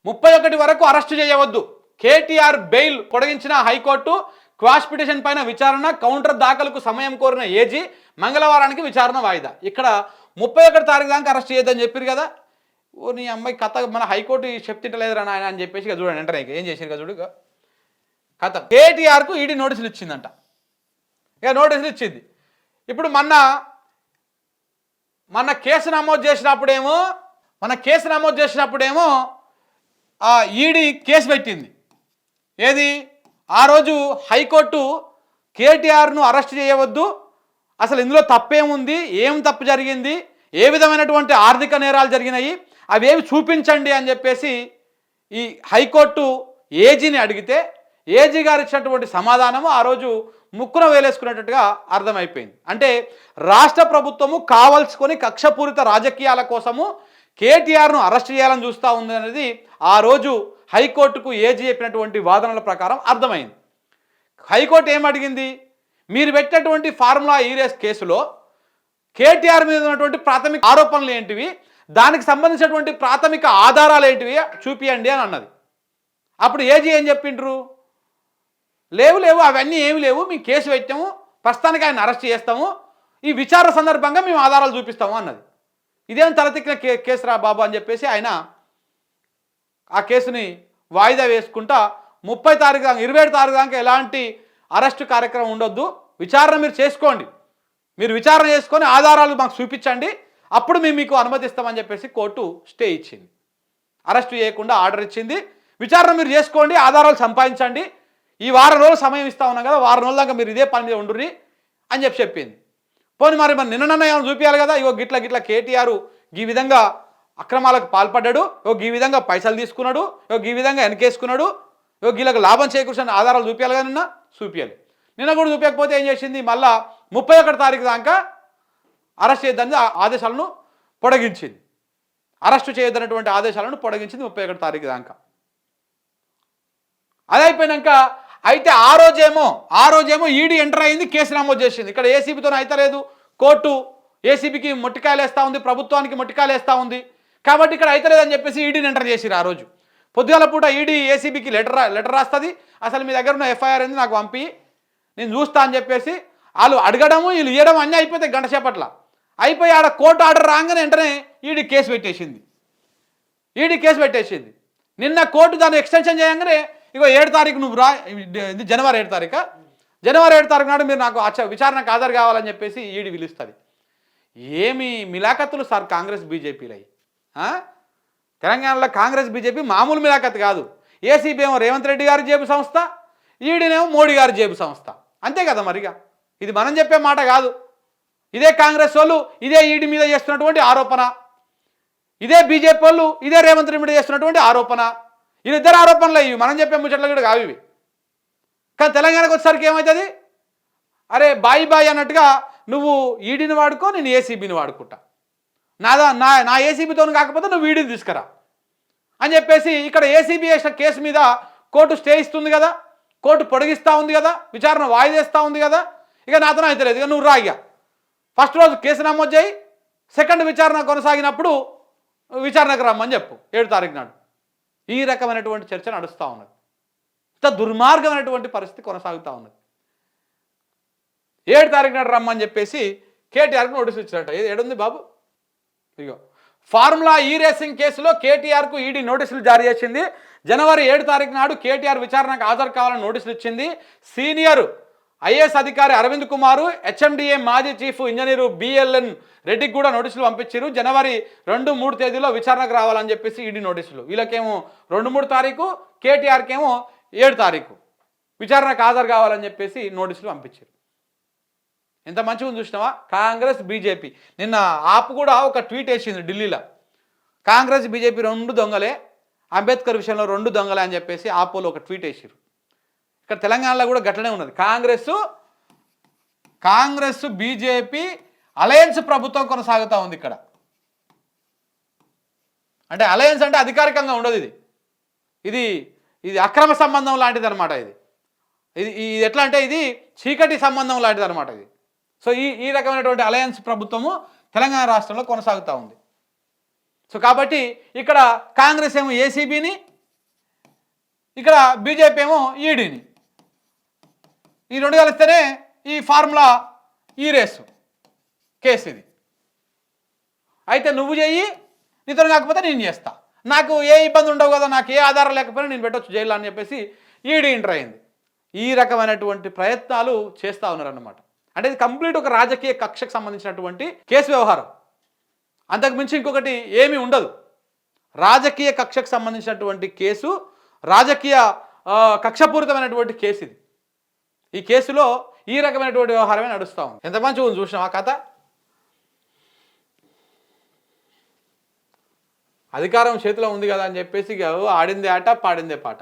31 వరకు అరెస్టు చేయవద్దు. కేటీఆర్ బెయిల్ పొడిగించిన హైకోర్టు. క్వాష్ పిటిషన్ పైన విచారణ, కౌంటర్ దాఖలుకు సమయం కోరిన ఏజీ. మంగళవారానికి విచారణ వాయిదా. ఇక్కడ 31 తారీఖు దాకా అరెస్ట్ చేయొద్దని చెప్పారు కదా. ఓ నీ అమ్మాయి కథ మన హైకోర్టు చెప్తింటలేదురా నాయన అని చెప్పేసి ఇక చూడండి వెంటనే ఏం చేశారు కదా చూడు. కథ కేటీఆర్కు ఈడీ నోటీసులు ఇచ్చిందంట. ఇక నోటీసులు ఇచ్చింది. ఇప్పుడు మన కేసు నమోదు చేసినప్పుడేమో ఈడీ కేసు పెట్టింది. ఏది ఆ రోజు హైకోర్టు కేటీఆర్ను అరెస్ట్ చేయవద్దు, అసలు ఇందులో తప్పేముంది, ఏం తప్పు జరిగింది, ఏ విధమైనటువంటి ఆర్థిక నేరాలు జరిగినాయి అవేవి చూపించండి అని చెప్పేసి ఈ హైకోర్టు ఏజీని అడిగితే ఏజీ గారు ఇచ్చినటువంటి సమాధానము ఆ రోజు ముక్కున వేలేసుకునేటట్టుగా అర్థమైపోయింది. అంటే రాష్ట్ర ప్రభుత్వము కావలసుకొని కక్షపూరిత రాజకీయాల కోసము కేటీఆర్ను అరెస్ట్ చేయాలని చూస్తూ ఉంది అనేది ఆ రోజు హైకోర్టుకు ఏజీ చెప్పినటువంటి వాదనల ప్రకారం అర్థమైంది. హైకోర్టు ఏమడిగింది, మీరు పెట్టినటువంటి ఫార్ములా ఈ రేస్ కేసులో కేటీఆర్ మీద ఉన్నటువంటి ప్రాథమిక ఆరోపణలు ఏంటివి, దానికి సంబంధించినటువంటి ప్రాథమిక ఆధారాలు ఏంటివి చూపియండి అని అన్నది. అప్పుడు ఏజీ ఏం చెప్పిండ్రు, లేవు అవన్నీ ఏమి లేవు, మేము కేసు పెట్టాము, ప్రస్తుతానికి ఆయన అరెస్ట్ చేస్తాము, ఈ విచారణ సందర్భంగా మేము ఆధారాలు చూపిస్తాము అన్నది. ఇదేం తలతిక్కిన కేసు రా బాబు అని చెప్పేసి ఆయన ఆ కేసుని వాయిదా వేసుకుంటా 30 తారీఖు దాకా 27 తారీఖు దాకా ఎలాంటి అరెస్టు కార్యక్రమం ఉండొద్దు, విచారణ మీరు చేసుకోండి, మీరు విచారణ చేసుకొని ఆధారాలు మాకు చూపించండి, అప్పుడు మేము మీకు అనుమతిస్తామని చెప్పేసి కోర్టు స్టే ఇచ్చింది. అరెస్టు చేయకుండా ఆర్డర్ ఇచ్చింది. విచారణ మీరు చేసుకోండి, ఆధారాలు సంపాదించండి, ఈ వారం రోజులు సమయం ఇస్తా ఉన్నాం కదా, వారం రోజుల దాకా మీరు ఇదే పని మీద ఉండుర్రి అని చెప్పింది. పోనీ మరి నిన్న ఏమైనా చూపించాలి కదా, ఇగో గిట్ల కేటీఆర్ ఈ విధంగా అక్రమాలకు పాల్పడ్డాడు, ఈ విధంగా పైసలు తీసుకున్నాడు, ఈ విధంగా వెనకేసుకున్నాడు, వీళ్ళకి లాభం చేకూర్చిన ఆధారాలు చూపించాలి కదా, చూపించాలి. నిన్న కూడా చూపించకపోతే ఏం చేసింది, మళ్ళా 31 తారీఖు దాకా అరెస్ట్ చేయొద్దని ఆదేశాలను పొడిగించింది. అరెస్టు చేయొద్దన్నటువంటి ఆదేశాలను పొడిగించింది 31 తారీఖు దాకా. అది అయిపోయినాక అయితే ఆ రోజేమో ఈడీ ఎంటర్ అయింది, కేసు నమోదు చేసింది. ఇక్కడ ఏసీబీతో అయితే లేదు, కోర్టు ఏసీబీకి మొట్టికాయలు వేస్తూ ఉంది, ప్రభుత్వానికి మొట్టికాయలు వేస్తూ ఉంది, కాబట్టి ఇక్కడ అయితే లేదని చెప్పేసి ఈడీని ఎంటర్ చేసిరు. ఆ రోజు పొద్దుగాల పూట ఈడీ ఏసీబీకి లెటర్ రాస్తుంది, అసలు మీ దగ్గర ఉన్న ఎఫ్ఐఆర్ ఏంది నాకు పంపి నేను చూస్తా అని చెప్పేసి వాళ్ళు అడగడము వీళ్ళు ఇవ్వడం అన్నీ అయిపోతాయి గంట సేపట్ల. అయిపోయి ఆడ కోర్టు ఆర్డర్ రాగానే వెంటనే ఈడీ కేసు పెట్టేసింది. నిన్న కోర్టు దాన్ని ఎక్స్టెన్షన్ చేయగానే ఇగో 7 తారీఖు నువ్వు రా, జనవరి 7 తారీఖు నాడు మీరు నాకు విచారణకు హాజరు కావాలని చెప్పేసి ఈడీ పిలుస్తుంది. ఏమి మిలాఖత్తులు సార్ కాంగ్రెస్ బీజేపీలై. తెలంగాణలో కాంగ్రెస్ బీజేపీ మామూలు మిలాఖత్ కాదు. ఏసీబీ ఏమో రేవంత్ రెడ్డి గారి జేబు సంస్థ, ఈడీనేమో మోడీ గారి జేబు సంస్థ, అంతే కదా మరిగా. ఇది మనం చెప్పే మాట కాదు. ఇదే కాంగ్రెస్ వాళ్ళు ఇదే ఈడీ మీద చేస్తున్నటువంటి ఆరోపణ, ఇదే బీజేపీ వాళ్ళు ఇదే రేవంత్ రెడ్డి మీద చేస్తున్నటువంటి ఆరోపణ. వీళ్ళిద్దరు ఆరోపణలు ఇవి, మనం చెప్పే ముచ్చట్లు కూడా కావు ఇవి. కానీ తెలంగాణకు వచ్చేసరికి ఏమవుతుంది, అరే బాయి అన్నట్టుగా నువ్వు ఈడీని వాడుకో, నేను ఏసీబీని వాడుకుంటా, నా ఏసీబీతో కాకపోతే నువ్వు ఈడీని తీసుకురా అని చెప్పేసి ఇక్కడ ఏసీబీ వేసిన కేసు మీద కోర్టు స్టే ఇస్తుంది కదా, కోర్టు పొడిగిస్తూ ఉంది కదా, విచారణ వాయిదేస్తూ ఉంది కదా. ఇక నాతో అయితే లేదు, ఇక నువ్వు రా, ఇక ఫస్ట్ రోజు కేసు నమోదు చేయి, సెకండ్ విచారణ కొనసాగినప్పుడు విచారణకు రమ్మని చెప్పు 7 తారీఖు నాడు. ఈ రకమైనటువంటి చర్చ నడుస్తూ ఉన్నది. ఇంత దుర్మార్గమైనటువంటి పరిస్థితి కొనసాగుతూ ఉన్నది. 7 తారీఖు నాడు రమ్మని చెప్పేసి కేటీఆర్కి నోటీసులు ఇచ్చినట్ట. ఏడుంది బాబు, ఇగో ఫార్ములా ఈ రేసింగ్ కేసులో కేటీఆర్కు ఈడీ నోటీసులు జారీ చేసింది. జనవరి 7 తారీఖు నాడు కేటీఆర్ విచారణకు హాజరు కావాలని నోటీసులు ఇచ్చింది. సీనియర్ ఐఏఎస్ అధికారి అరవింద్ కుమారు, హెచ్ఎండిఏ మాజీ చీఫ్ ఇంజనీరు బిఎల్ఎన్ రెడ్డికి కూడా నోటీసులు పంపించారు. జనవరి 2, 3 తేదీలో విచారణకు రావాలని చెప్పేసి ఈడీ నోటీసులు. వీళ్ళకేమో 2, 3 తారీఖు, కేటీఆర్కి ఏమో 7 తారీఖు విచారణకు హాజరు కావాలని చెప్పేసి నోటీసులు పంపించారు. ఎంత మంచిగా చూసినావా కాంగ్రెస్ బీజేపీ. నిన్న ఆప్ కూడా ఒక ట్వీట్ వేసింది ఢిల్లీలో, కాంగ్రెస్ బీజేపీ 2 దొంగలే, అంబేద్కర్ విషయంలో 2 దొంగలే అని చెప్పేసి ఆపోలో ఒక ట్వీట్ వేసారు. ఇక్కడ తెలంగాణలో కూడా గట్లనే ఉన్నది. కాంగ్రెస్ బీజేపీ అలయన్స్ ప్రభుత్వం కొనసాగుతూ ఉంది ఇక్కడ. అంటే అలయన్స్ అంటే అధికారికంగా ఉండదు, ఇది అక్రమ సంబంధం లాంటిది అనమాట. ఇది ఎట్లా అంటే ఇది చీకటి సంబంధం లాంటిది అనమాట ఇది. సో ఈ రకమైనటువంటి అలయన్స్ ప్రభుత్వము తెలంగాణ రాష్ట్రంలో కొనసాగుతూ ఉంది. సో కాబట్టి ఇక్కడ కాంగ్రెస్ ఏమో ఏసీబీని ఇక్కడ బీజేపీ ఏమో ఈడీని. ఈ రెండు కలిస్తేనే ఈ ఫార్ములా ఈ రేసు కేసు ఇది. అయితే నువ్వు చెయ్యి, నీతో కాకపోతే నేను చేస్తా, నాకు ఏ ఇబ్బంది ఉండవు కదా, నాకు ఏ ఆధారం లేకపోయినా నేను పెట్టొచ్చు జైల్లో అని చెప్పేసి ఈడీ ఎంటర్ అయింది. ఈ రకమైనటువంటి ప్రయత్నాలు చేస్తూ ఉన్నారన్నమాట. అంటే ఇది కంప్లీట్ ఒక రాజకీయ కక్షకు సంబంధించినటువంటి కేసు వ్యవహారం, అంతకు మించి ఇంకొకటి ఏమీ ఉండదు. రాజకీయ కక్షకు సంబంధించినటువంటి కేసు, రాజకీయ కక్షపూరితమైనటువంటి కేసు ఇది. ఈ కేసులో ఈ రకమైనటువంటి వ్యవహారమే నడుస్తూ ఉంది. ఎంత మంచిగా ఉంది చూసినాం ఆ కథ. అధికారం చేతిలో ఉంది కదా అని చెప్పేసి ఆడిందే ఆట పాడిందే పాట.